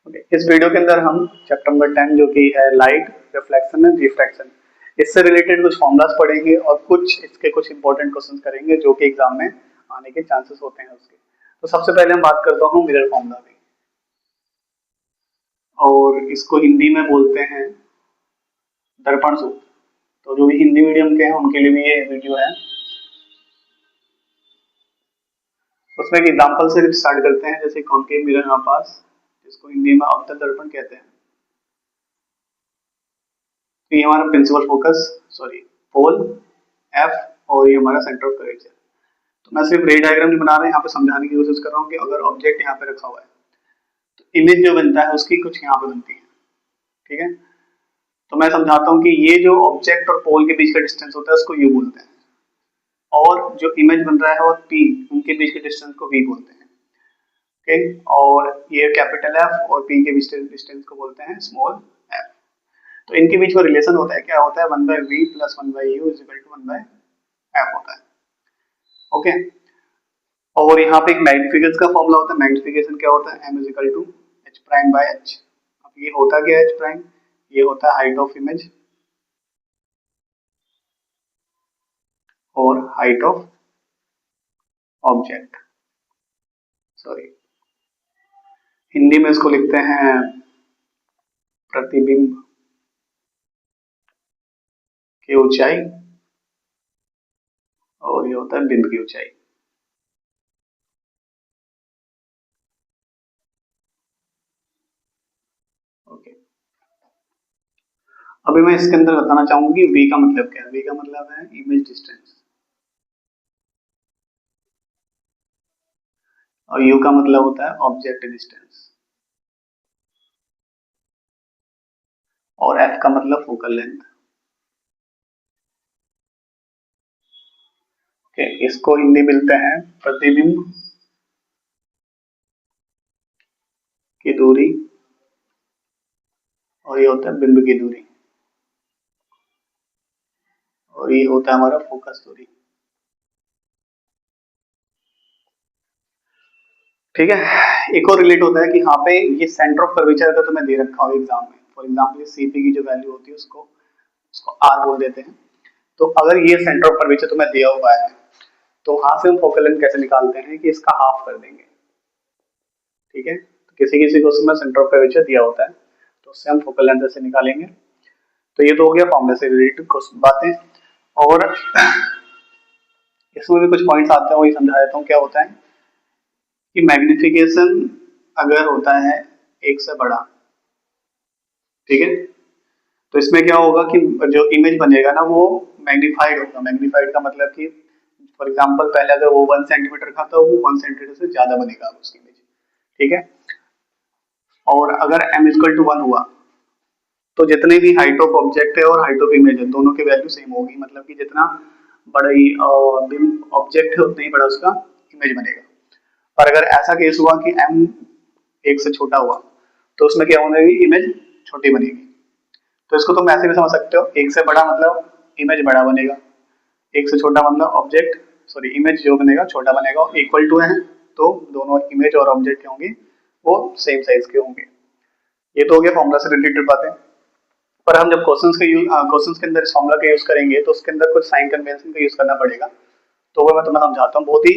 Okay, इस video के अंदर हम चैप्टर नंबर 10 जो कि है लाइट, रिफ्लेक्शन एंड रिफ्रैक्शन, इससे रिलेटेड कुछ फॉर्मूलाज पढ़ेंगे और कुछ इंपॉर्टेंट क्वेश्चंस करेंगे जो कि एग्जाम में आने के चांसेस होते हैं उसके। तो सबसे पहले हम बात करता हूँ मिरर फॉर्मूला की, और इसको हिंदी में बोलते हैं दर्पण सूत्र। तो जो भी हिंदी मीडियम के हैं उनके लिए भी ये वीडियो है। उसमें एक एग्जाम्पल से स्टार्ट करते हैं, जैसे कॉन्केव मिरर हमारे पास, जिसको हिंदी में अवतल दर्पण कहते हैं। तो ये हमारा प्रिंसिपल फोकस पोल एफ, और ये हमारा सेंटर ऑफ कर्वेचर। तो मैं सिर्फ रे डायग्राम नहीं बना रहा, यहाँ पे समझाने की कोशिश कर रहा हूँ कि अगर ऑब्जेक्ट यहाँ पे रखा हुआ है तो इमेज जो बनता है उसकी कुछ यहाँ पे बनती है। ठीक है, तो मैं समझाता हूँ कि ये जो ऑब्जेक्ट और पोल के बीच का डिस्टेंस होता है उसको यू बोलते हैं, और जो इमेज बन रहा है और पी, उनके बीच के डिस्टेंस को वी बोलते हैं। ओके, और ये कैपिटल एफ और पी के बीच डिस्टेंस को बोलते हैं स्मॉल एफ। तो इनके बीच में रिलेशन होता है, क्या होता है, 1/v + 1/u = 1/f होता है। ओके, और यहाँ पे एक मैग्निफिकेशन का फॉर्मूला होता है। मैग्निफिकेशन क्या होता है, m = h'/h। अब ये होता क्या है h', ये होता है हाइट ऑफ इमेज और हाइट ऑफ ऑब्जेक्ट। हिंदी में इसको लिखते हैं प्रतिबिंब की ऊंचाई, और ये होता है बिंब की ऊंचाई। ओके, अभी मैं इसके अंदर बताना चाहूंगी v का मतलब क्या है। v का मतलब है इमेज डिस्टेंस, और u का मतलब होता है ऑब्जेक्ट डिस्टेंस, और f का मतलब फोकल लेंथ। ओके, इसको हिंदी मिलते हैं प्रतिबिंब की दूरी, और ये होता है बिंब की दूरी, और ये होता है हमारा फोकस दूरी। ठीक है, एक और रिलेट होता है कि यहाँ पे ये सेंटर ऑफ कर्वेचर का तो मैं दे रखा हूँ एग्जाम में। फॉर एग्जाम्पल सीपी की जो वैल्यू होती है उसको उसको आर बोल देते हैं। तो अगर ये सेंटर ऑफ कर्वेचर तुम्हें दिया हुआ है तो वहां से हम फोकल लेंथ कैसे निकालते हैं कि इसका हाफ कर देंगे। ठीक है, तो किसी किसी को उसमें सेंटर ऑफ कर्वेचर दिया होता है तो उससे हम फोकल लेंथ ऐसे निकालेंगे। तो ये तो हो गया फॉर्मूला से रिलेटेड कुछ बातें, और इसमें भी कुछ पॉइंट्स आते हैं, वही समझा देता हूँ क्या होता है कि मैग्निफिकेशन अगर होता है एक से बड़ा, ठीक है, तो इसमें क्या होगा कि जो इमेज बनेगा ना वो मैग्नीफाइड होगा। मैग्नीफाइड का मतलब कि फॉर एग्जांपल पहले अगर वो 1 सेंटीमीटर का था वो 1 सेंटीमीटर से ज्यादा बनेगा उसकी इमेज। ठीक है, और अगर m = 1 हुआ तो जितने भी हाइट ऑफ ऑब्जेक्ट है और हाइट ऑफ इमेज है दोनों की वैल्यू सेम होगी, मतलब कि जितना बड़ा ही ऑब्जेक्ट है उतना ही बड़ा उसका इमेज बनेगा। पर अगर ऐसा केस हुआ कि m 1 से छोटा हुआ तो उसमें क्या होगा, इमेज छोटी बनेगी। तो इसको तुम ऐसे भी समझ सकते हो, 1 से बड़ा मतलब इमेज बड़ा बनेगा, 1 से छोटा मतलब इमेज जो बनेगा छोटा बनेगा, और इक्वल टू है तो दोनों इमेज और ऑब्जेक्ट के होंगे वो सेम साइज के होंगे। ये तो हो गया फॉर्मूला से रिलेटेड बातें। पर हम जब क्वेश्चंस के अंदर इस फॉर्मूला का यूज करेंगे तो उसके अंदर कुछ साइन कन्वेंशन का यूज करना पड़ेगा। तो वो मैं तुम्हें समझाता हूँ बहुत ही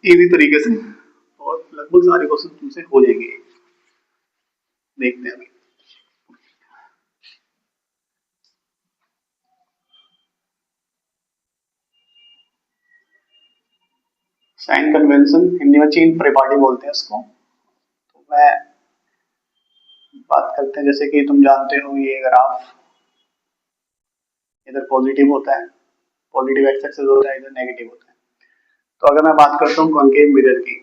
इजी तरीके से, और लगभग सारे क्वेश्चन तुमसे हो जाएंगे। देखते हैं अभी। साइन कन्वेंशन हिंदी में चेन परिपाटी बोलते हैं इसको। तो मैं बात करते हैं, जैसे कि तुम जानते हो ये ग्राफ इधर पॉजिटिव होता है, पॉजिटिव एक्स एक्सिस होता है, इधर नेगेटिव होता है। तो अगर मैं बात करता हूँ कॉन्केव मिरर की,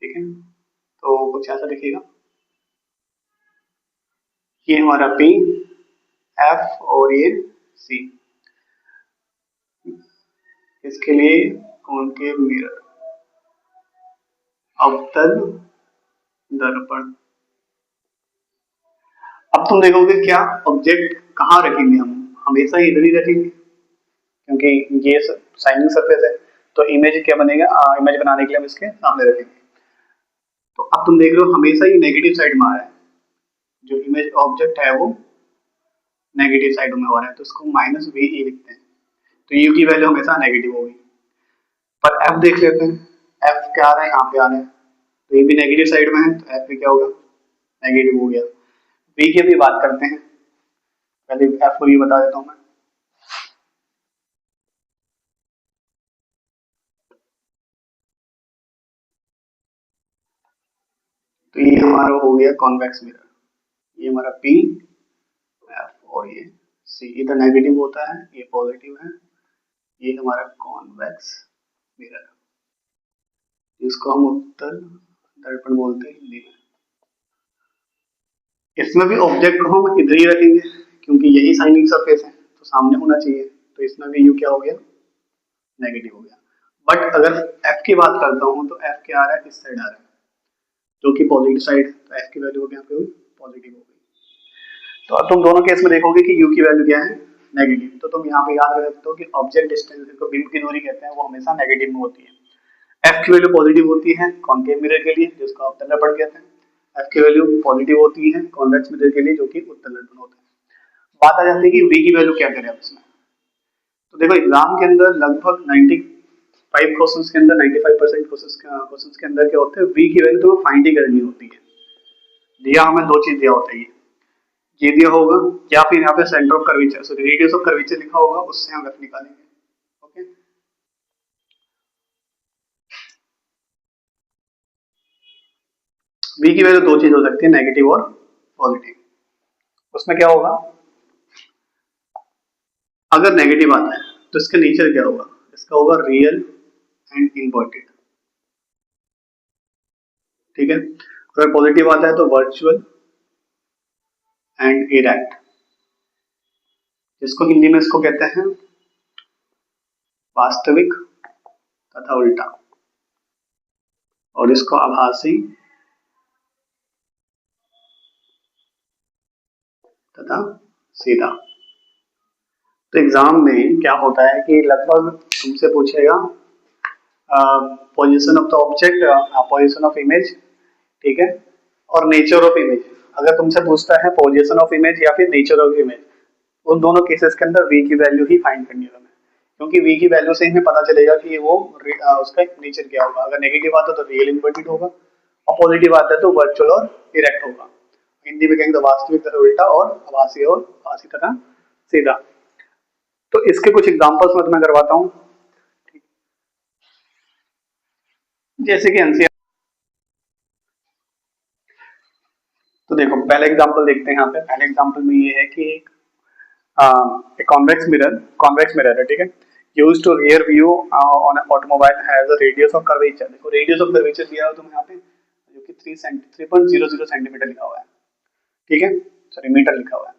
ठीक है, तो कुछ ऐसा दिखेगा, ये हमारा पी, एफ और ये सी, इसके लिए कॉन्केव मिरर, अवतल दर्पण। अब तुम देखोगे क्या ऑब्जेक्ट कहाँ रखेंगे, हम हमेशा इधर ही रखेंगे क्योंकि ये शाइनिंग सरफेस है। तो इमेज क्या बनेगा, इमेज बनाने के लिए हम इसके सामने रखेंगे। तो अब तुम देख रहे हो हमेशा ही नेगेटिव साइड में आ रहा है, जो इमेज ऑब्जेक्ट है वो नेगेटिव साइड में हो रहा है, तो इसको माइनस वी ई लिखते हैं। तो यू की वैल्यू हमेशा नेगेटिव होगी। पर एफ देख लेते हैं, एफ क्या आ रहा है, यहाँ पे आ रहा है, तो ये भी नेगेटिव साइड में है, तो एफ भी क्या होगा, नेगेटिव हो गया। वी की भी बात करते हैं, पहले एफ को भी बता देता हूँ मैं। तो ये हमारा हो गया कॉन्वेक्स मिरर, ये हमारा पी एफ और ये सी, इधर नेगेटिव होता है, ये पॉजिटिव है, ये हमारा कॉन्वेक्स मिरर, जिसको हम उत्तल दर्पण बोलते हैं हिंदी में। इसमें भी ऑब्जेक्ट को हम इधर ही रखेंगे, क्योंकि यही साइनिंग सरफेस है, तो सामने होना चाहिए, तो इसमें भी यू क्या हो गया, नेगेटिव हो गया। बट अगर एफ की बात करता हूँ तो एफ क्या आ रहा है, इस साइड आ रहा है, जो कि पॉजिटिव साइड है, तो एफ की वैल्यू हो गया यहाँ पे पॉजिटिव हो गई। तो अब तुम दोनों केस में देखोगे कि यू की वैल्यू क्या है, नेगेटिव। तो तुम यहाँ पे याद रख सकते हो कि ऑब्जेक्ट डिस्टेंस को बिंब की दूरी कहते हैं, वो हमेशा नेगेटिव में होती है। एफ की वैल्यू पॉजिटिव होती है कॉन्केव मिरर के लिए, जिसको आप उत्तल दर्पण कहते हैं। एफ की वैल्यू पॉजिटिव होती है कॉन्वेक्स मिरर के लिए, जो कि उत्तल दर्पण होता है। बात आ जाती है कि वी की वैल्यू क्या करें अब इसमें। तो देखो एग्जाम के अंदर लगभग 95 क्वेश्चंस के अंदर 95% क्वेश्चंस के अंदर क्या होते हैं, वी की वैल्यू तो फाइंड ही करनी होती है। दिया हमें दो चीज दिया होता है, ये दिया होगा, या फिर यहाँ पे centre of curvature, sorry radius of curvature लिखा होगा, उससे हम एफ निकालेंगे। ओके, वी की वैल्यू दो चीज हो सकती है, नेगेटिव और पॉजिटिव। उसमें क्या होगा, अगर नेगेटिव आता है तो इसका नेचर क्या होगा, इसका होगा रियल एंड इनवर्टेड, ठीक है। अगर पॉजिटिव आता है तो वर्चुअल एंड इरेक्ट, जिसको हिंदी में इसको कहते हैं वास्तविक तथा उल्टा, और इसको आभासी तथा सीधा। तो एग्जाम में क्या होता है कि लगभग तुमसे पूछेगा position of the object, position of image, ठीक है, और नेचर ऑफ इमेज। अगर तुमसे पूछता है पोजीशन ऑफ इमेज या फिर नेचर ऑफ इमेज, उन दोनों केसेस के अंदर वी की वैल्यू ही फाइंड करनी है हमें, क्योंकि वी की वैल्यू से हमें पता चलेगा कि वो उसका नेचर क्या होगा। अगर नेगेटिव आता है तो रियल इन्वर्टेड होगा, और पॉजिटिव आता है तो वर्चुअल और इरेक्ट होगा। हिंदी में कहेंगे तो वास्तविक तथा उल्टा, और आभासी और आभासी तथा सीधा। तो इसके कुछ एग्जांपल्स मैं तुम्हें करवाता हूँ, जैसे कि एनसीआर। तो देखो पहला एग्जांपल देखते हैं यहाँ पे। पहले एग्जांपल में ये है कि एक कॉन्वेक्स मिरर है, ठीक है, used to rear view on automobile has a radius of curvature. देखो रेडियस ऑफ कर्वेचर दिया है तुम्हें यहाँ पे, जो कि 3.00 सेंटीमीटर लिखा हुआ है, ठीक है, सॉरी मीटर लिखा हुआ है।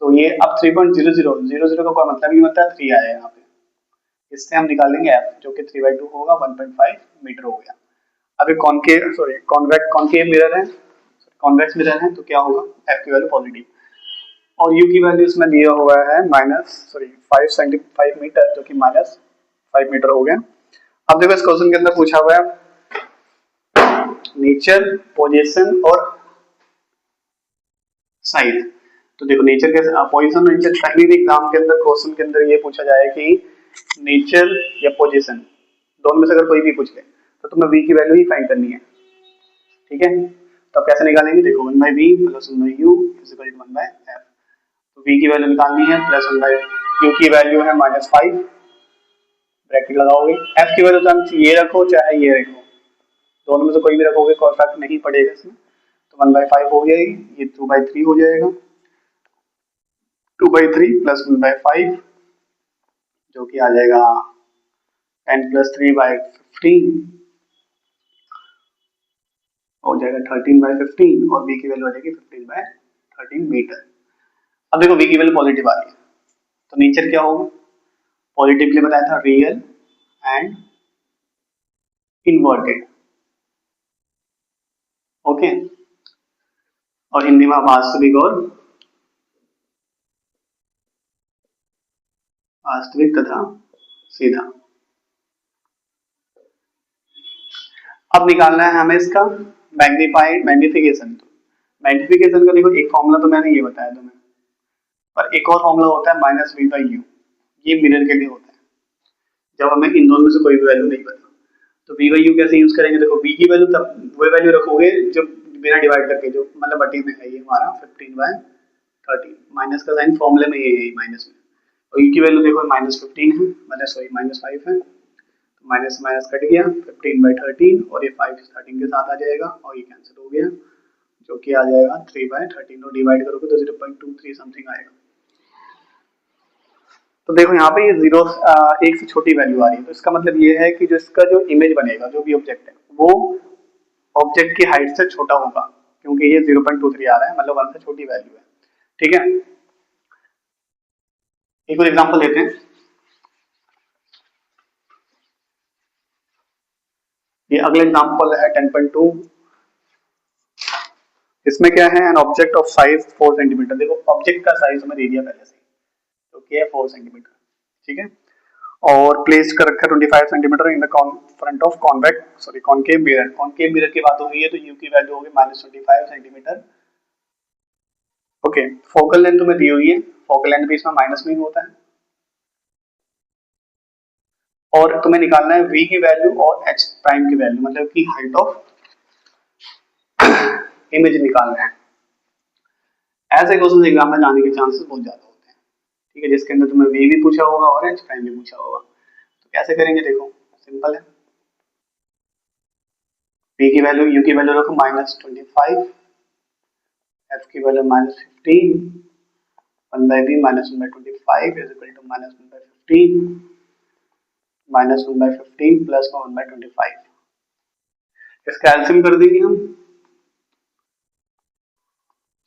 तो ये अब 3.00 का कोई मतलब नहीं होता है, 3 आया यहाँ पे, इससे हम निकालेंगे एफ, जो कि 3/2 होगा, 1.5 मीटर हो गया। अब एक कॉन्केव मिरर है, कॉन्वेक्स मिरर है, तो क्या होगा, एफ की वैल्यू पॉजिटिव, और यू की वैल्यू इसमें दिया हुआ है 5 मीटर, जो कि -5 मीटर हो गया। अब देखो इस क्वेश्चन के अंदर पूछा हुआ है नेचर, पोजीशन और साइज। तो देखो नेचर के पोजीशन और नेचर, कहीं भी एग्जाम के अंदर क्वेश्चन के अंदर ये पूछा जाए कि नेचर या पोजीशन, दोनों में से अगर कोई भी पूछ ले तो तुम्हें वी की वैल्यू ही फाइंड करनी है, ठीक है। तो अब कैसे निकालेंगे, देखो 1/v + 1/u = 1/f। तो v की वैल्यू निकालनी है, +1/u की वैल्यू है -5, ब्रैकेट लगाओगे। f की वैल्यू तो ये रखो चाहे ये रखो, दोनों में से कोई भी रखोगे कोई फर्क नहीं पड़ेगा इसमें। तो 1/5 हो गया, ये 2/3 हो जाएगा, 2/3 + 1/5, जो कि आ जाएगा 10 + 3/15 हो जाएगा 13/15, और v की वैल्यू आ जाएगी 15/13 मीटर। अब देखो v की वैल्यू पॉजिटिव आ रही है, तो नेचर क्या होगा, पॉजिटिव के लिए बताया था रियल एंड इनवर्टेड, ओके, और हिंदी में वास्तविक तथा सीधा। अब निकालना है हमें इसका मैग्निफिकेशन, मैग्निफिकेशन का देखो एक फॉर्मूला तो मैंने ये बताया तुम्हें, पर एक और फॉर्मूला होता है माइनस वी बाई यू, ये मिरर के लिए होता है जब हमें इन दोनों में से कोई भी वैल्यू नहीं पता। तो वी बाई यू कैसे यूज करेंगे, देखो वी की वैल्यू तब वो वैल्यू रखोगे जो बिना डिवाइड करके, जो मतलब बटी में है ये हमारा 15/13, माइनस का साइन फॉर्मूले में ये है माइनस में, और यू की वैल्यू देखो -15 है, मतलब सॉरी -5 है, तो माइनस माइनस कट गया 15/13 और ये 5 13 के साथ आ जाएगा और ये कैंसिल हो गया, जो कि आ जाएगा 3/13 और डिवाइड करोगे तो 0.23 समथिंग आएगा। तो देखो यहाँ पे ये जीरो एक से छोटी वैल्यू आ रही है, तो इसका मतलब ये है कि जो इसका जो इमेज बनेगा, जो भी ऑब्जेक्ट है वो ऑब्जेक्ट की हाइट से छोटा होगा, क्योंकि ये 0.23 आ रहा है, मतलब 1 से छोटी वैल्यू है। ठीक है, एक और एग्जांपल लेते हैं। ये अगला एग्जांपल है 10.2। इसमें क्या है, an object of size 4 centimetre. देखो ऑब्जेक्ट का साइज हमें दे दिया पहले से, तो क्या है 4 सेंटीमीटर, ठीक है, और प्लेस कर रखा है 25 centimetre in the front of concave mirror. Concave mirror की बात हो रही है, तो यू की वैल्यू होगी -25 सेंटीमीटर। ओके, फोकल लेंथ तुम्हें दी हुई है, फोकल लेंथ भी इसमें माइनस में ही होता है, और तुम्हें निकालना है v की वैल्यू और h प्राइम की वैल्यू, मतलब कि हाइट ऑफ इमेज निकालना है। ऐसे क्वेश्चन एग्जाम में जाने के चांसेस बहुत ज्यादा होते हैं, ठीक है, जिसके अंदर तुम्हें v भी पूछा होगा और h प्राइम भी पूछा होगा। तो कैसे करेंगे, देखो सिंपल है, v की वैल्यू, u की वैल्यू रखो -25, f की value -15, 1/b -1/25 is equal to -1/15, -1/15 plus 1/25। इसका एलसीएम कर देंगे हम,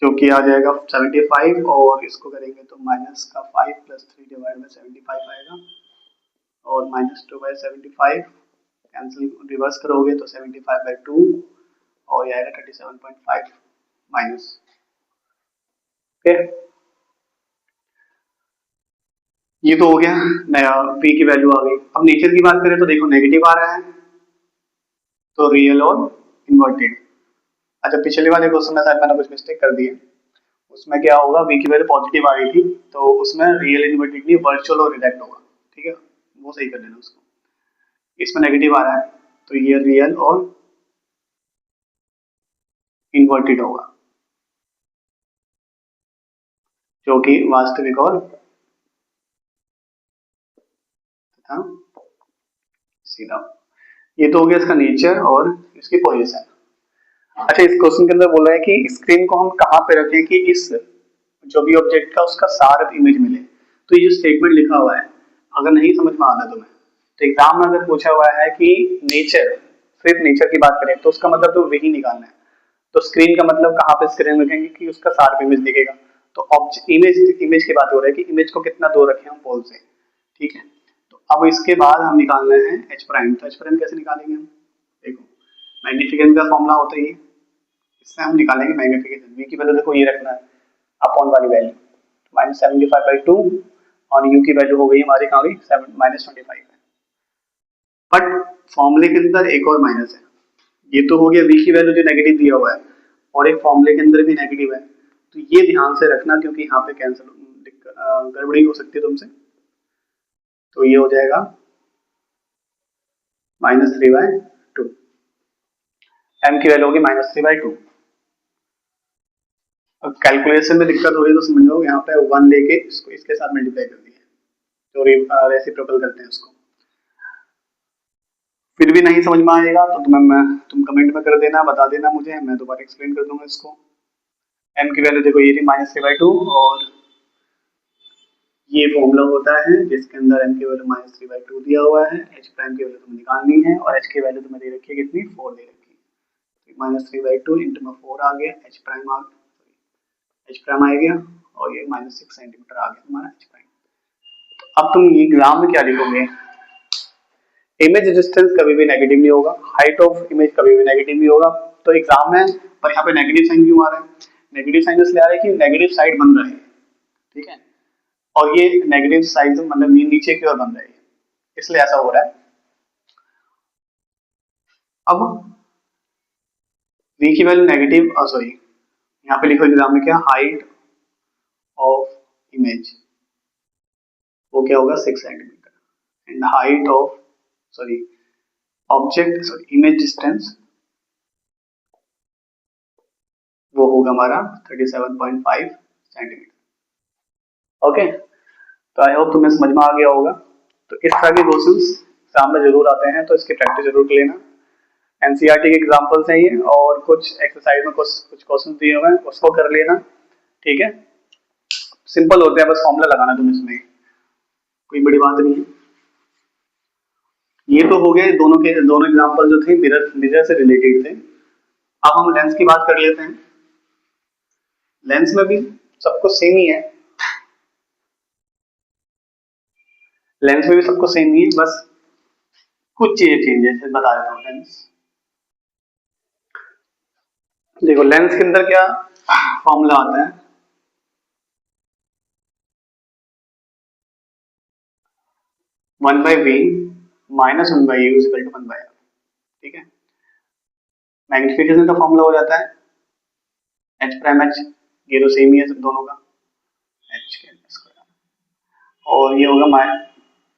जो कि आ जाएगा 75, और इसको करेंगे तो माइनस का 5 प्लस 3 डिवाइड बाई 75 आएगा, और -2/75 कैंसिल रिवर्स करोगे तो 75/2 और ये आएगा 37.5 माइनस। ओके, ये तो हो गया, नया p की वैल्यू आ गई। अब नेचर की बात करें तो देखो नेगेटिव आ रहा है, तो रियल और इन्वर्टेड। अच्छा, पिछले वाले क्वेश्चन में शायद मैंने कुछ मिस्टेक कर दी है, उसमें क्या होगा, v की वैल्यू पॉजिटिव आ गई थी, तो उसमें रियल इन्वर्टेड नहीं वर्चुअल और रिडक्ट होगा, ठीक है, वो सही कर लेना उसको। इसमें नेगेटिव आ रहा है, तो ये रियल और इन्वर्टेड होगा, जो कि वास्तविक और तथा सीधा। ये तो हो गया इसका नेचर और इसकी पोजीशन। अच्छा, इस क्वेश्चन के अंदर बोला है कि स्क्रीन को हम कहाँ पे रखें कि इस जो भी ऑब्जेक्ट का उसका शार्प इमेज मिले। तो ये जो स्टेटमेंट लिखा हुआ है, अगर नहीं समझ में आता तुम्हें, तो एग्जाम में अगर पूछा हुआ है कि नेचर, सिर्फ नेचर की बात करें तो उसका मतलब तो वही निकालना है। तो स्क्रीन का मतलब कहाँ पे स्क्रीन रखेंगे कि उसका शार्प इमेज दिखेगा। तो इमेज की बात हो रही है कि इमेज को कितना दूर रखें हम पोल से, ठीक है। तो अब इसके बाद हम निकालना है एच प्राइम। तो एच प्राइम कैसे निकालेंगे हम, देखो मैग्निफिकेशन का फॉर्मूला होता है ये, इससे हम निकालेंगे मैग्निफिकेशन। v की वैल्यू देखो ये रखना है अपॉन वाली वैल्यू -75/2, और u की वैल्यू हो गई हमारी कहाँ गई -25 है। बट फॉर्मूले के अंदर एक और माइनस है, ये तो हो गया v की वैल्यू जो नेगेटिव दिया हुआ है, और एक फॉर्मूले के अंदर भी नेगेटिव है, तो ये ध्यान से रखना, क्योंकि यहाँ पे कैंसिल गड़बड़ी हो सकती है तुमसे। तो ये हो जाएगा -3/2, m की वैल्यू होगी -3/2। अब कैलकुलेशन में दिक्कत हो रही है तो समझ लो, यहाँ पे 1 लेके इसको इसके साथ मल्टीप्लाई कर दिया, तो रेसिप्रोकल करते हैं उसको। फिर भी नहीं समझ में आएगा तो तुम कमेंट में कर देना, बता देना मुझे, मैं दोबारा एक्सप्लेन कर दूंगा इसको। m की वैल्यू देखो ये थी -3/2, और ये फॉर्मूला होता है जिसके अंदर m की वैल्यू -3/2 दिया हुआ है, h प्राइम की वैल्यू तुम्हें निकालनी है, और h की वैल्यू तुम्हें दे रखी है कितनी, 4 दे रखी है। -3/2 इंटू में 4 आ गया, h प्राइम आ गया, और ये -6 सेंटीमीटर आ गया हमारा h प्राइम। अब तुम ये ग्राम में क्या लिखोगे, इमेज डिस्टेंस कभी भी नेगेटिव नहीं होगा, हाइट ऑफ इमेज कभी भी नेगेटिव नहीं होगा। तो एग्जाम में पर यहाँ पे नेगेटिव साइन क्यों आ रहा है, नेगेटिव साइन इसलिए आ रहा है कि नेगेटिव साइड बन रहा है, ठीक है, और ये नेगेटिव साइड मतलब नीचे की ओर बन रहा है, इसलिए ऐसा हो रहा है। अब v की वैल्यू नेगेटिव, सॉरी यहाँ पे लिखो एग्जाम में क्या, हाइट ऑफ इमेज, वो क्या होगा 6 centimetre, and height of, sorry object, sorry image distance वो होगा हमारा 37.5 सेंटीमीटर। ओके, तो आई होप तुम्हें समझ में आ गया होगा। तो इस तरह के क्वेश्चंस एग्जाम में जरूर आते हैं, तो इसकी प्रैक्टिस जरूर कर लेना। एनसीईआरटी के एग्जांपल्स हैं ये, और कुछ एक्सरसाइज में कुछ क्वेश्चन दिए हुए हैं, उसको कर लेना। ठीक है, सिंपल होते हैं, बस फॉर्मूला लगाना तुम इसमें, कोई बड़ी बात नहीं है। ये तो हो गए दोनों एग्जांपल जो थे मिरर से रिलेटेड थे। अब हम लेंस की बात कर लेते हैं। लेंस में भी सब कुछ सेम ही है, लेंस में भी सब कुछ सेम ही है, बस कुछ चीजें चेंज है, बता देता हूँ। लेंस देखो, लेंस के अंदर क्या फॉर्मूला आता है, one by V minus one by U equal to one by R. ठीक है, मैग्निफिकेशन का फॉर्मूला हो जाता है एच प्राइम एच, ये तो सेम ही है सब दोनों का, एच के स्क्वायर, और ये होगा माइनस,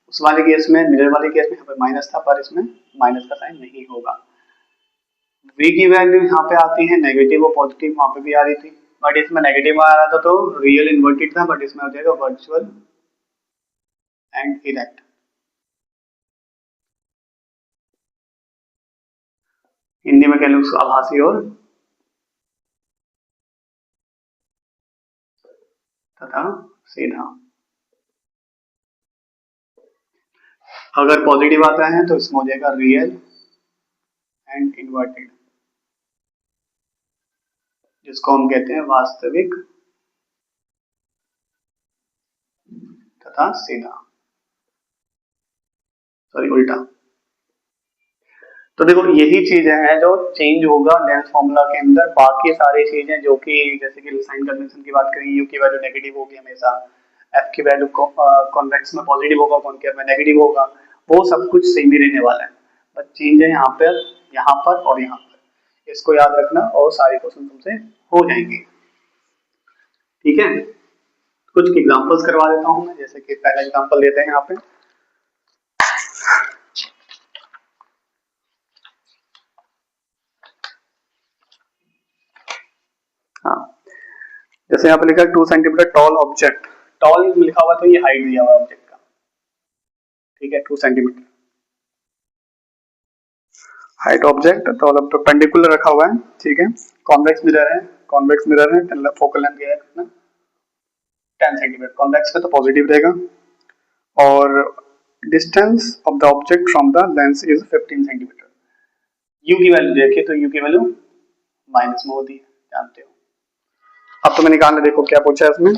उस वाले केस में, मिरर वाले केस में यहाँ पे माइनस था, पर इसमें माइनस का साइन नहीं होगा। v की वैल्यू यहाँ पे आती है नेगेटिव और पॉजिटिव, वहां पे भी आ रही थी, बट इसमें नेगेटिव आ रहा था तो रियल इन्वर्टेड था, बट इसमें हो जाएगा वर्चुअल एंड इरेक्ट। हिंदी में कह लो उसको आभासी और तथा सीधा। अगर पॉजिटिव आता है तो इसमें हो जाएगा रियल एंड इन्वर्टेड, जिसको हम कहते हैं वास्तविक तथा सीधा, सॉरी उल्टा। तो देखो यही चीजें हैं जो चेंज होगा लेंस फॉर्मूला के अंदर। बाकी सारी चीजें जो कि जैसे कि साइन कन्वेंशन की बात करें, यू की वैल्यू नेगेटिव होगी हमेशा, एफ की वैल्यू कॉन्वेक्स में पॉजिटिव होगा, कॉनकेव में नेगेटिव होगा, वो सब कुछ सेम ही रहने वाला है, बस चेंज है यहाँ पर और यहाँ पर। इसको याद रखना और सारे क्वेश्चन तुमसे हो जाएंगे। ठीक है, कुछ एग्जांपल्स करवा देता हूँ मैं, जैसे कि पहला एग्जांपल लेते हैं यहाँ पे। हाँ, जैसे यहाँ पे लिखा है 2 सेंटीमीटर टॉल ऑब्जेक्ट, टॉल लिखा हुआ तो ये हाइट दिया हुआ है ऑब्जेक्ट का। ठीक है, 2 centimetre height object, tall object perpendicular रखा हुआ है। ठीक है, कॉन्वेक्स मिरर है, फोकल लेंथ है कितना 10 सेंटीमीटर, कॉन्वेक्स में तो पॉजिटिव रहेगा, और distance of the object from the lens is 15 centimetre. You की वैल्यू देखिए तो यू की वैल्यू माइनस में होती है, जानते हो। अब तुम्हें निकालना, देखो क्या पूछा है इसमें,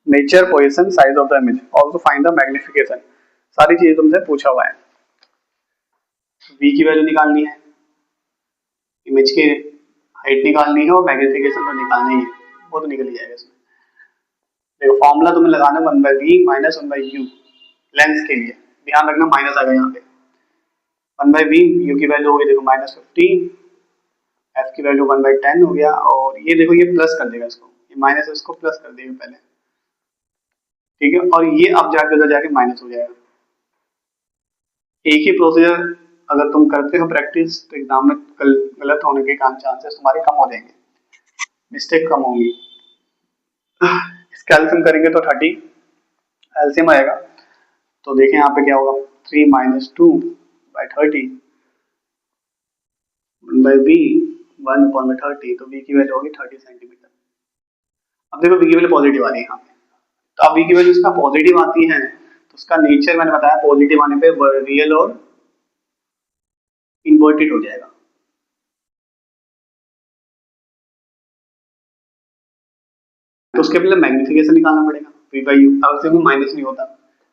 nature, position, size of the image, also find the magnification, सारी चीजें तुमसे पूछा हुआ है। v की वैल्यू निकालनी है, इमेज की हाइट निकालनी है, और मैग्निफिकेशन तो निकालना ही है, वो तो निकल ही जाएगा इसमें। देखो फॉर्मूला तुम्हें लगाना 1/v माइनस 1/u लेंस के लिए, ध्यान रखना माइनस आ गया यहाँ पे, 1/v, u की वैल्यू हो गई देखो -15, f की वैल्यू 1/10 हो गया, और ये देखो ये प्लस कर देगा इसको, ये माइनस है इसको प्लस कर देगा पहले। ठीक है, और ये अब जाके उधर जाके माइनस हो जाएगा। एक ही प्रोसीजर अगर तुम करते हो प्रैक्टिस, तो एग्जाम में गलत होने के चांसेस तुम्हारे कम हो जाएंगे, मिस्टेक कम होंगी। इसका एलसीएम करेंगे तो 30 एलसीएम आएगा, तो देखें यहाँ पे क्या होगा, 3 - 2 by 30 1/v 1/30, तो v की वैल्यू होगी 30 सेंटीमीटर। अब देखो v की वैल्यू पॉजिटिव आ रही है यहाँ पे, तो अब v की वैल्यू इसका पॉजिटिव आती है, तो उसका नेचर मैंने बताया पॉजिटिव आने पे रियल और इन्वर्टेड हो जाएगा। तो उसके पहले मैग्निफिकेशन निकालना पड़ेगा, v/u, अब इसमें माइनस नहीं होता,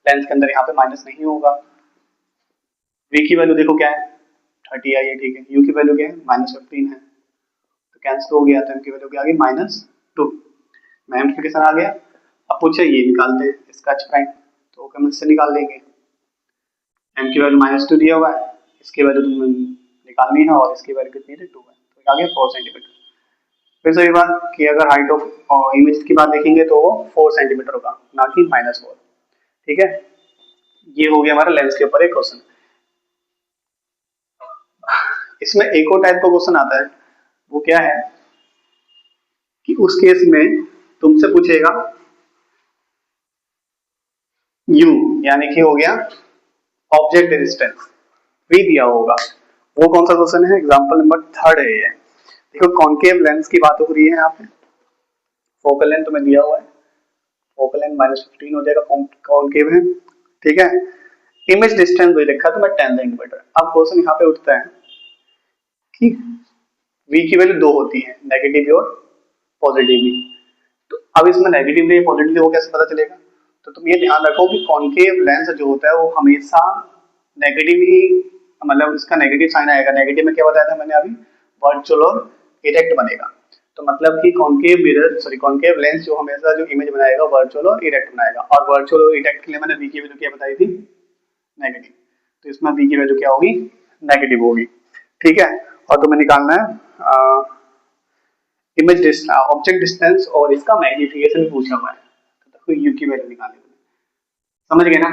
लेंस के अंदर यहाँ पे माइनस नहीं होगा। v की वैल्यू देखो क्या है 30 आई है, ठीक है, u की वैल्यू क्या है -15 है, तो कैंसिल हो गया, तो m की वैल्यू क्या आ गई -2, मैग्निफिकेशन आ गया। अब पूछे ये निकालते हैं इसका h प्राइम, तो हम इससे निकाल लेंगे, m की वैल्यू -2 दिया हुआ है, इसकी वैल्यू तुम्हें निकालनी है, और इसकी वैल्यू कितनी है 2 है, तो आ गया 4 सेंटीमीटर। फिर से बात कि अगर हाइट ऑफ इमेज की बात देखेंगे तो वो 4 सेंटीमीटर होगा, ना कि -4। ठीक है, ये हो गया हमारा लेंस के ऊपर एक क्वेश्चन। इसमें एक और टाइप का क्वेश्चन आता है, वो क्या है कि उस केस में तुमसे पूछेगा u, यानी कि हो गया ऑब्जेक्ट डिस्टेंस, v दिया होगा। वो कौन सा क्वेश्चन है? एग्जांपल नंबर 3 है ये। देखो कॉनकेव लेंस की बात हो रही है यहाँ पे, फोकल लेंथ तुम्हें दिया हुआ है, फोकल लेंथ -15 हो जाएगा, कॉनकेव है। ठीक है, इमेज डिस्टेंस भी रखा तो मैं 10 सेंटीमीटर। अब क्वेश्चन यहाँ पे उठता है कि v की वैल्यू 2 होती है, नेगेटिव भी और पॉजिटिव भी। तो अब इसमें नेगेटिव भी पॉजिटिव वो कैसे पता चलेगा? तो तुम ये ध्यान रखो कि कॉनकेव लेंस जो होता है वो हमेशा नेगेटिव ही, मतलब इसका नेगेटिव साइन आएगा। नेगेटिव में क्या बताया था मैंने अभी? वर्चुअल और इरेक्ट बनेगा। तो मतलब कि concave mirror, sorry concave lens जो हमेशा जो इमेज बनाएगा वर्चुअल और इरेक्ट बनाएगा। और वर्चुअल और इरेक्ट के लिए मैंने v की वैल्यू क्या बताई थी? नेगेटिव। तो इसमें v की वैल्यू क्या होगी? नेगेटिव होगी। ठीक है, और तुम्हें निकालना है इमेज डिस्टेंस, ऑब्जेक्ट डिस्टेंस और इसका मैग्निफिकेशन भी पूछा हुआ है, तो u की वैल्यू निकालनी है। समझ गए ना?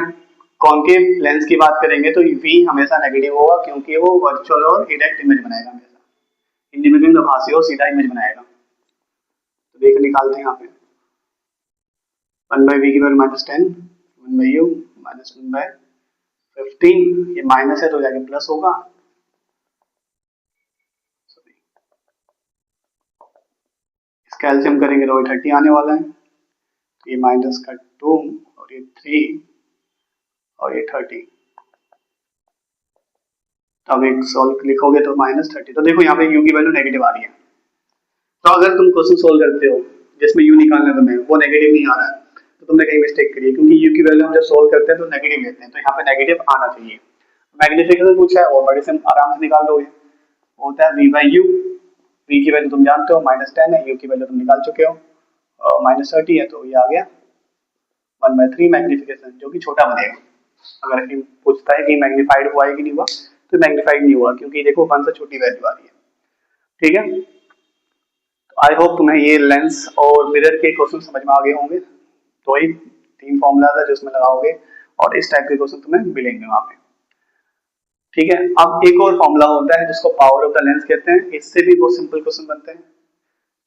कॉनकेव लेंस की बात करेंगे तो v हमेशा नेगेटिव होगा, क्योंकि वो वर्चुअल और इरेक्ट इमेज बनाएगा हमेशा, हिंदी में भी आभासी और सीधा इमेज बनाएगा। तो देख निकालते हैं यहाँ पे 1/v की वैल्यू -10, 1/u -1/15, ये माइनस है तो जाके प्लस होगा। इसका एलसीएम करेंगे तो 30 आने वाला है, तो ये माइनस का 2 और ये 3 और ये 30। अब एक सॉल्व लिखोगे तो -30। तो देखो यहाँ पे u की वैल्यू नेगेटिव आ रही है। तो अगर तुम क्वेश्चन सोल्व करते हो जिसमें u निकालना है तुम्हें, वो नेगेटिव नहीं आ रहा है, तो तुमने कहीं मिस्टेक करी है, क्योंकि u की वैल्यू हम जब सोल्व करते हैं तो नेगेटिव लेते हैं, तो यहाँ पे नेगेटिव आना चाहिए। मैग्निफिकेशन पूछा है, और बड़े से आराम से निकाल दोगे, होता है v/u। v की वैल्यू तुम जानते हो -10 है, u की वैल्यू तुम निकाल चुके हो, और -30 है, तो ये आ गया 1/3 मैग्निफिकेशन, जो कि छोटा बनेगा। अगर पूछता है कि मैग्नीफाइड हुआ है कि नहीं हुआ, तो मैग्नीफाइड नहीं हुआ, क्योंकि देखो 1 से छोटी वैल्यू आ रही है। ठीक है, आई होप तुम्हें ये लेंस और मिरर के क्वेश्चन समझ में आ गए होंगे। तो वही 3 फॉर्मूलाज है जो इसमें लगाओगे, और इस टाइप के क्वेश्चन तुम्हें मिलेंगे वहां पे। ठीक है, अब एक और फॉर्मूला होता है जिसको पावर ऑफ द लेंस कहते हैं, इससे भी बहुत सिंपल क्वेश्चन बनते हैं।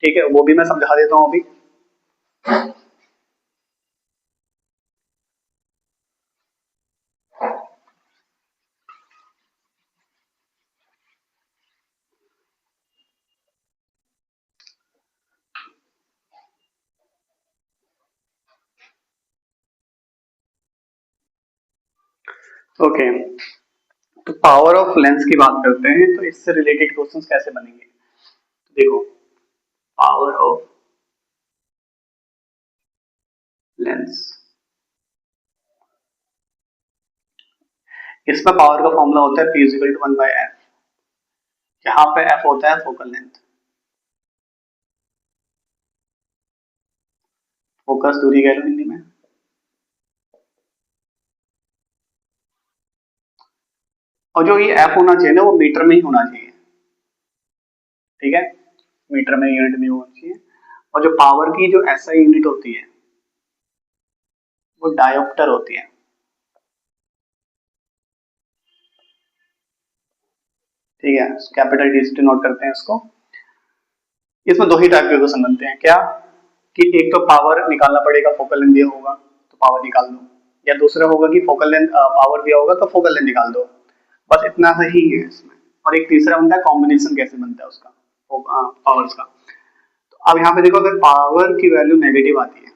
ठीक है, वो भी मैं समझा देता हूँ अभी। ओके, तो पावर ऑफ लेंस की बात करते हैं, तो इससे रिलेटेड क्वेश्चंस कैसे बनेंगे? तो देखो, पावर ऑफ लेंस, इसमें पावर का फॉर्मूला होता है P = 1/f। यहाँ पे f होता है फोकल लेंथ, फोकस दूरी कह लो हिंदी में। और जो ये f होना चाहिए ना, वो मीटर में ही होना चाहिए। ठीक है, मीटर में यूनिट में होना चाहिए। और जो पावर की जो SI यूनिट होती है वो डायोप्टर होती है। ठीक है, कैपिटल D से नोट करते हैं इसको। इसमें 2 ही टाइप के क्वेश्चन बनते हैं, क्या कि एक तो पावर निकालना पड़ेगा, फोकल लेंथ दिया होगा तो पावर निकाल दो, या दूसरा होगा कि फोकल लेंथ पावर दिया होगा तो फोकल लेंथ निकाल दो। बस इतना सा ही है इसमें। और एक तीसरा बनता है कॉम्बिनेशन कैसे बनता है उसका, पावर्स का। तो अब यहाँ पे देखो, अगर पावर की वैल्यू नेगेटिव आती है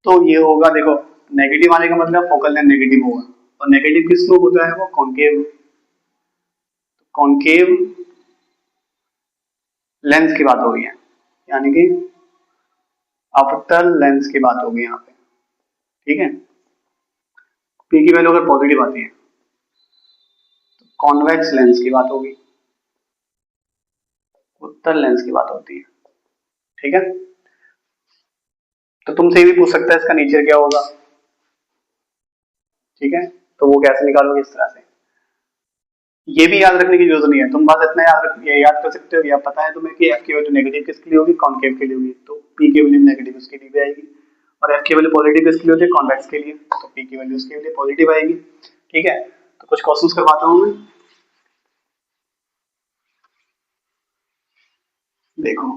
तो ये होगा, देखो नेगेटिव आने का मतलब फोकल लेंथ नेगेटिव होगा, और नेगेटिव किसको होता है? वो कॉन्केव, कॉन्केव लेंस की बात हो रही है, यानी कि अवतल लेंस की बात होगी यहाँ पे। ठीक है, पी की वैल्यू अगर पॉजिटिव आती है तो कॉन्वेक्स लेंस की बात होगी, उत्तल लेंस की बात होती है। ठीक है, तो तुमसे भी पूछ सकता है इसका नेचर क्या होगा। ठीक है, तो वो कैसे निकालोगे? इस तरह से, ये भी याद रखने की जरूरत नहीं है, तुम बस इतना याद कर सकते हो, या पता है तुम्हें कि एफ की वैल्यू नेगेटिव किसके लिए होगी, कॉन्केव के लिए होगी, तो पी की वैल्यू नेगेटिव उसके लिए भी आएगी, और एफ की वैल्यू पॉजिटिव किसके लिए होती है, कॉन्वेक्स के लिए, तो पी की वैल्यू उसके लिए पॉजिटिव आएगी। ठीक है, तो कुछ क्वेश्चंस करवाता हूँ मैं, देखो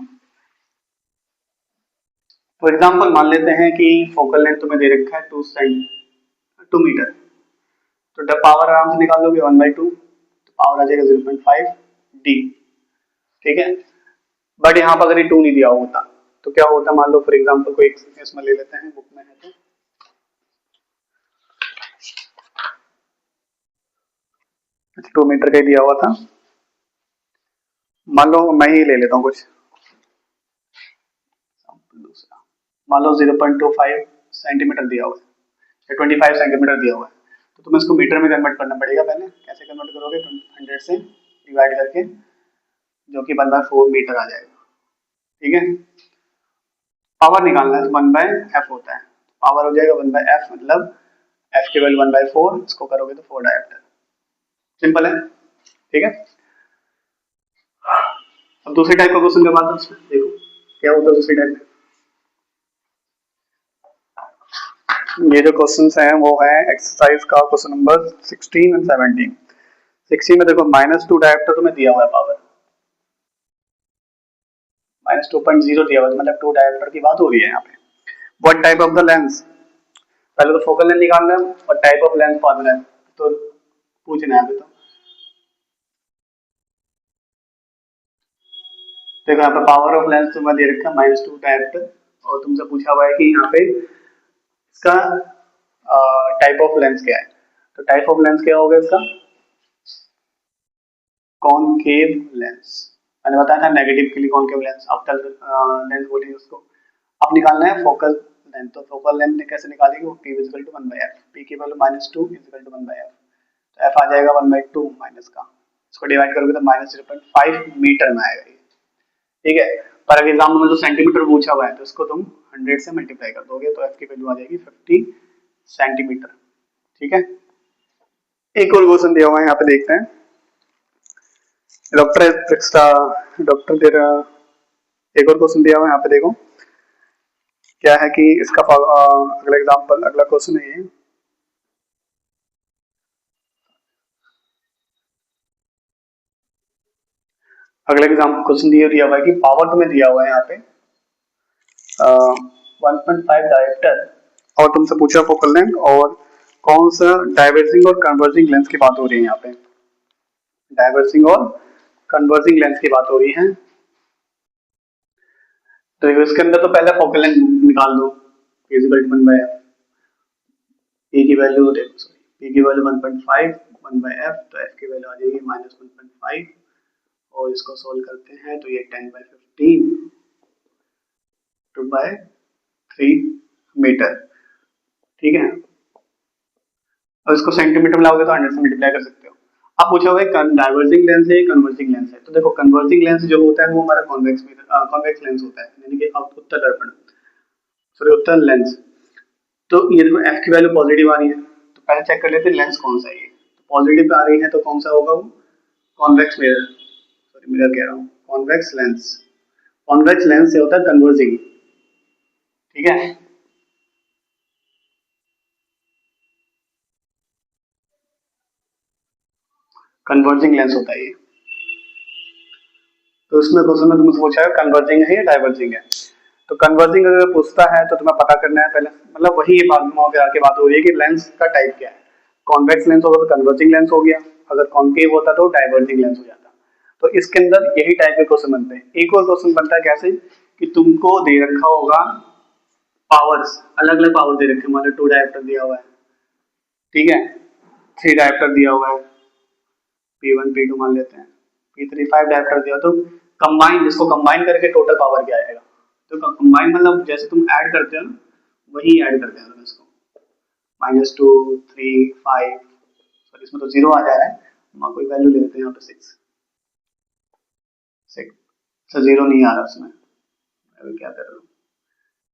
फॉर एग्जाम्पल मान लेते हैं कि फोकल लेंथ तुम्हें दे रखा है 2 मीटर, तो पावर आराम से निकाल लोगे 1/2, तो पावर आ जाएगा 0.5 डी। ठीक है, बट यहाँ पर अगर ये 2 नहीं दिया होता तो क्या होता, मान लो फॉर एग्जाम्पल कोई इसमें ले लेते हैं, बुक में है तो 2 मीटर का ही दिया हुआ था, मान लो मैं ही ले लेता हूँ कुछ दूसरा, मान लो 0.25 सेंटीमीटर दिया हुआ है या 25 सेंटीमीटर दिया हुआ है, तो तुम्हें इसको मीटर में कन्वर्ट करना पड़ेगा। पहले कैसे कन्वर्ट करोगे, 100 से डिवाइड करके, जो कि 1/4 मीटर आ जाएगा। ठीक है, पावर निकालना है तो 1/f होता है, पावर हो जाएगा 1/f, मतलब f की वैल्यू 1/4, इसको करोगे तो 4 डायोप्टर। सिंपल है। ठीक है, अब दूसरी टाइप का क्वेश्चन करवाता हूँ, उसमें देखो क्या होता है दूसरी टाइप में। ये जो क्वेश्चंस हैं वो है एक्सरसाइज का क्वेश्चन नंबर 16 एंड 17। 16 में देखो -2 डायोप्टर तुम्हें दिया हुआ है पावर, -2.0 दिया हुआ है, मतलब 2 डायोप्टर की बात हो रही है यहाँ पे। What type of the lens, पहले तो फोकल लेंथ निकालना है और टाइप ऑफ लेंस पाना है, तो पूछना है अभी तो। देखो यहाँ पे पावर ऑफ लेंस तुम्हें दे रखा है -2 डायोप्टर, और तुमसे पूछा हुआ है कि यहाँ पे इसका टाइप ऑफ लेंस क्या है, तो टाइप ऑफ लेंस क्या होगा इसका, कॉनकेव लेंस। मैंने बताया था नेगेटिव के लिए कॉनकेव लेंस, अवतल लेंस बोलेंगे उसको। अब निकालना है फोकल लेंथ, तो फोकल लेंथ कैसे निकालेंगे, वो p equal to 1/f, p की वैल्यू -2 इक्वल टू 1/f, तो f आ जाएगा 1/2 माइनस का, इसको डिवाइड करोगे तो -0.5 मीटर में आएगा ये। ठीक है, पर एग्जाम में जो सेंटीमीटर पूछा हुआ है तो इसको तुम 100 से मल्टीप्लाई कर दोगे तो f की वैल्यू आ जाएगी 50 सेंटीमीटर। ठीक है, एक और क्वेश्चन दिया हुआ है यहाँ पे, देखते हैं। डॉक्टर एक्स्ट्रा डॉक्टर दे रहा, एक और क्वेश्चन दिया हुआ है यहाँ पे, देखो क्या है कि इसका अगला एग्जांपल, अगला क्वेश्चन है ये, अगला एग्जांपल क्वेश्चन दिया हुआ है कि पावर तुम्हें दिया हुआ है यहाँ पे 1.5 डायोप्टर, और तुमसे पूछा फोकल लेंथ और कौन सा डाइवर्जिंग और कन्वर्जिंग लेंस की बात हो रही है यहाँ पे, डाइवर्जिंग और कन्वर्जिंग लेंस की बात हो रही है। तो इसके अंदर तो पहले फोकल लेंथ निकाल दो, इक्वल टू 1/f, p की वैल्यू देखो, सॉरी p की वैल्यू 1.5, 1/f, तो f की वैल्यू आ जाएगी -1.5, और इसको सोल्व करते हैं तो ये 10/15 2/3 मीटर। ठीक है, और इसको सेंटीमीटर में लाओगे तो 100 से मल्टीप्लाई कर सकते हो। अब पूछा हुआ है डाइवर्जिंग लेंस है कन्वर्जिंग लेंस है, तो देखो कन्वर्जिंग लेंस जो होता है वो हमारा कॉन्वेक्स लेंस होता है, यानी कि उत्तल दर्पण, सॉरी उत्तल लेंस। तो ये देखो f की वैल्यू पॉजिटिव आ रही है, तो पहले चेक कर लेते हैं लेंस कौन सा है ये, तो पॉजिटिव आ रही है तो कौन सा होगा, वो कॉन्वेक्स मिरर, सॉरी मिरर कह रहा हूँ, कॉन्वेक्स लेंस। कॉन्वेक्स लेंस से होता है कन्वर्जिंग। ठीक है, कन्वर्जिंग लेंस होता है ये। तो इसमें क्वेश्चन में तुमसे पूछा है कन्वर्जिंग है या डाइवर्जिंग है, तो कन्वर्जिंग अगर पूछता है तो तुम्हें पता करना है पहले, मतलब वही आगे बात हो रही है कि लेंस का टाइप क्या है, कॉन्वेक्स लेंस होगा तो कन्वर्जिंग लेंस हो गया, अगर कॉन्केव होता तो डाइवर्जिंग लेंस हो जाता। तो इसके अंदर यही टाइप के क्वेश्चन बनते हैं। एक और क्वेश्चन बनता है कैसे, कि तुमको दे रखा होगा पावर्स, अलग अलग पावर दे रखे, मान लो 2 डायोप्टर दिया हुआ है, ठीक है, 3 डायोप्टर दिया हुआ है, P1 P2 मान लेते हैं, P3 5 डायोप्टर दिया, तो कंबाइन, इसको कंबाइन करके टोटल पावर क्या आएगा, तो कंबाइन मतलब जैसे तुम ऐड करते हो ना, वही ऐड करते हैं तुम इसको, -2 3 5, सॉरी इसमें तो 0 आ जा रहा है, हम कोई वैल्यू ले लेते हैं यहाँ पे 6 6, तो 0 नहीं आ रहा उसमें, अभी क्या कर रहा हूँ,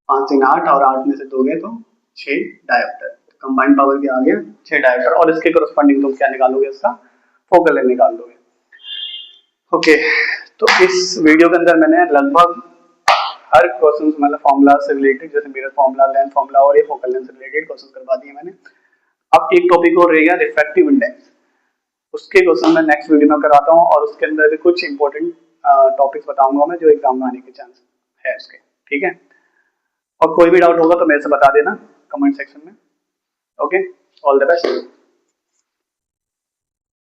5 3 8, और 8 में से 2 गए तो 6 डायोप्टर, कंबाइंड पावर क्या आ गया 6 डायोप्टर, और इसके करस्पॉन्डिंग तुम क्या निकालोगे इसका फोकल लेंथ निकाल दोगे। ओके, तो इस वीडियो के अंदर मैंने लगभग हर क्वेश्चन मतलब फॉर्मूला से रिलेटेड, जैसे मिरर फॉर्मूला, लेंथ फॉर्मूला और ये फोकल लेंथ से रिलेटेड क्वेश्चन करवा दिए मैंने। अब एक टॉपिक और रह गया रिफ्रैक्टिव इंडेक्स, उसके क्वेश्चन मैं नेक्स्ट वीडियो में कराता हूँ और उसके अंदर भी कुछ इंपॉर्टेंट टॉपिक्स बताऊंगा मैं जो एग्जाम में आने के चांस है उसके, ठीक है। और कोई भी डाउट होगा तो मेरे से बता देना कमेंट सेक्शन में। Okay, all the best.